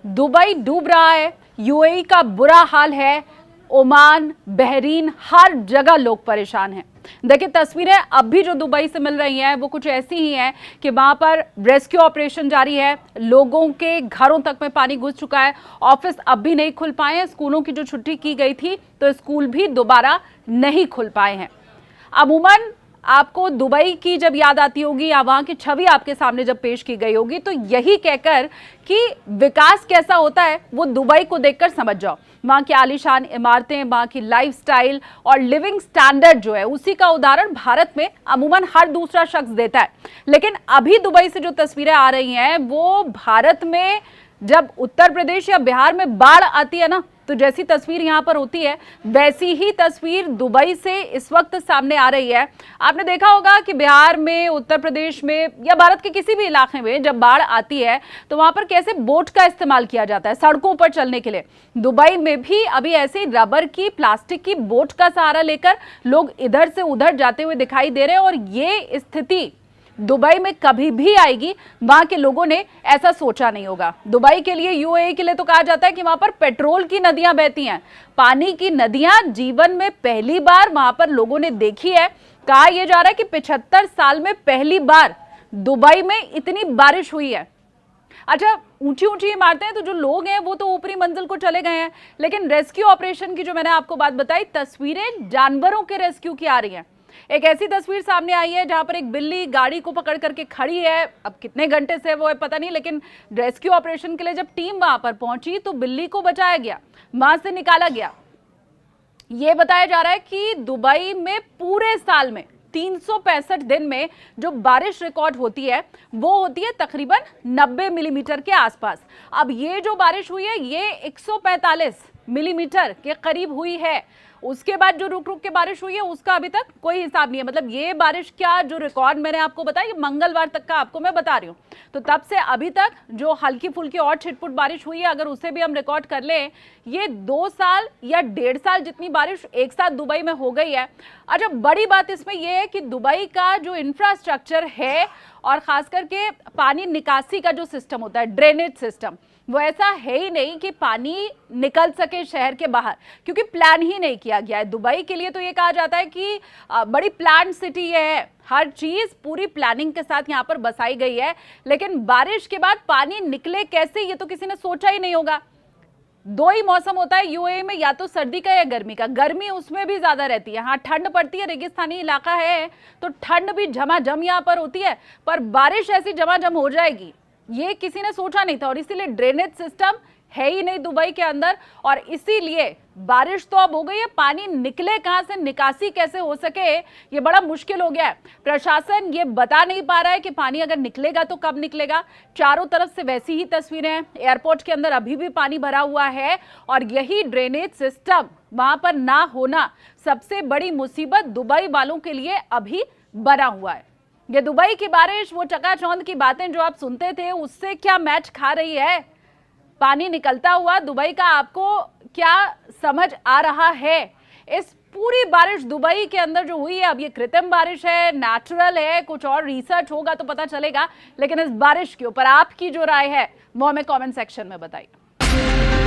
Dubai डूब रहा है, यूएई का बुरा हाल है, ओमान, बहरीन, हर जगह लोग परेशान हैं। देखिए तस्वीरें अब भी जो दुबई से मिल रही हैं वो कुछ ऐसी ही हैं कि वहां पर रेस्क्यू ऑपरेशन जारी है, लोगों के घरों तक में पानी घुस चुका है, ऑफिस अब भी नहीं खुल पाए हैं, स्कूलों की जो छुट्टी की गई थी तो स्कूल भी दोबारा नहीं खुल पाए हैं। अमूमन आपको दुबई की जब याद आती होगी या वहां की छवि आपके सामने जब पेश की गई होगी तो यही कहकर कि विकास कैसा होता है वो दुबई को देखकर समझ जाओ। वहां की आलीशान इमारतें, वहां की लाइफस्टाइल और लिविंग स्टैंडर्ड जो है उसी का उदाहरण भारत में अमूमन हर दूसरा शख्स देता है। लेकिन अभी दुबई से जो तस्वीरें आ रही हैं वो भारत में जब उत्तर प्रदेश या बिहार में बाढ़ आती है ना तो जैसी तस्वीर यहां पर होती है वैसी ही तस्वीर दुबई से इस वक्त सामने आ रही है। आपने देखा होगा कि बिहार में, उत्तर प्रदेश में या भारत के किसी भी इलाके में जब बाढ़ आती है तो वहां पर कैसे बोट का इस्तेमाल किया जाता है सड़कों पर चलने के लिए। दुबई में भी अभी ऐसे रबर की, प्लास्टिक की बोट का सहारा लेकर लोग इधर से उधर जाते हुए दिखाई दे रहे हैं और ये स्थिति दुबई में कभी भी आएगी वहां के लोगों ने ऐसा सोचा नहीं होगा। दुबई के लिए, यूएई के लिए तो कहा जाता है कि वहां पर पेट्रोल की नदियां बहती हैं, पानी की नदियां जीवन में पहली बार वहां पर लोगों ने देखी है। कहा यह जा रहा है कि 75 साल में पहली बार दुबई में इतनी बारिश हुई है। अच्छा, ऊंची ऊंची इमारतें हैं तो जो लोग हैं वो तो ऊपरी मंजिल को चले गए हैं, लेकिन रेस्क्यू ऑपरेशन की जो मैंने आपको बात बताई, तस्वीरें जानवरों के रेस्क्यू की आ रही हैं। एक ऐसी तस्वीर सामने आई है जहां पर एक बिल्ली गाड़ी को पकड़ करके खड़ी है। अब कितने घंटे से वो है पता नहीं, लेकिन रेस्क्यू ऑपरेशन के लिए जब टीम वहां पर पहुंची तो बिल्ली को बचाया गया, वहां से निकाला गया। ये बताया जा रहा है कि दुबई में पूरे साल में 365 दिन में जो बारिश रिकॉर्ड होती है वो होती है तकरीबन 90 मिलीमीटर के आसपास। अब ये जो बारिश हुई है ये 145 मिलीमीटर के करीब हुई है। उसके बाद जो रुक रुक के बारिश हुई है उसका अभी तक कोई हिसाब नहीं है। मतलब ये बारिश क्या, जो रिकॉर्ड मैंने आपको बताया ये मंगलवार तक का आपको मैं बता रही हूँ, तो तब से अभी तक जो हल्की फुल्की और छिटपुट बारिश हुई है अगर उसे भी हम रिकॉर्ड कर लें, ये 2 साल या 1.5 साल जितनी बारिश एक साथ दुबई में हो गई है। अच्छा, बड़ी बात इसमें यह है कि दुबई का जो इंफ्रास्ट्रक्चर है और खास करके पानी निकासी का जो सिस्टम होता है, ड्रेनेज सिस्टम, वो ऐसा है ही नहीं कि पानी निकल सके शहर के बाहर, क्योंकि प्लान ही नहीं किया गया है। दुबई के लिए तो ये कहा जाता है कि बड़ी प्लान सिटी है, हर चीज पूरी प्लानिंग के साथ यहाँ पर बसाई गई है, लेकिन बारिश के बाद पानी निकले कैसे ये तो किसी ने सोचा ही नहीं होगा। 2 ही मौसम होता है यूएई में, या तो सर्दी का या गर्मी का। गर्मी उसमें भी ज्यादा रहती है, हाँ ठंड पड़ती है, रेगिस्तानी इलाका है तो ठंड भी झमाझम यहाँ पर होती है, पर बारिश ऐसी झमाझम हो जाएगी ये किसी ने सोचा नहीं था। और इसीलिए ड्रेनेज सिस्टम है ही नहीं दुबई के अंदर, और इसीलिए बारिश तो अब हो गई है, पानी निकले कहां से, निकासी कैसे हो सके ये बड़ा मुश्किल हो गया है। प्रशासन ये बता नहीं पा रहा है कि पानी अगर निकलेगा तो कब निकलेगा। चारों तरफ से वैसी ही तस्वीरें हैं, एयरपोर्ट के अंदर अभी भी पानी भरा हुआ है और यही ड्रेनेज सिस्टम वहां पर ना होना सबसे बड़ी मुसीबत दुबई वालों के लिए अभी बना हुआ है। ये दुबई की बारिश, वो चकाचौंध की बातें जो आप सुनते थे उससे क्या मैच खा रही है। पानी निकलता हुआ दुबई का आपको क्या समझ आ रहा है? इस पूरी बारिश दुबई के अंदर जो हुई है, अब ये कृत्रिम बारिश है, नेचुरल है, कुछ और रिसर्च होगा तो पता चलेगा, लेकिन इस बारिश के ऊपर आपकी जो राय है वो हमें कमेंट सेक्शन में बताइए।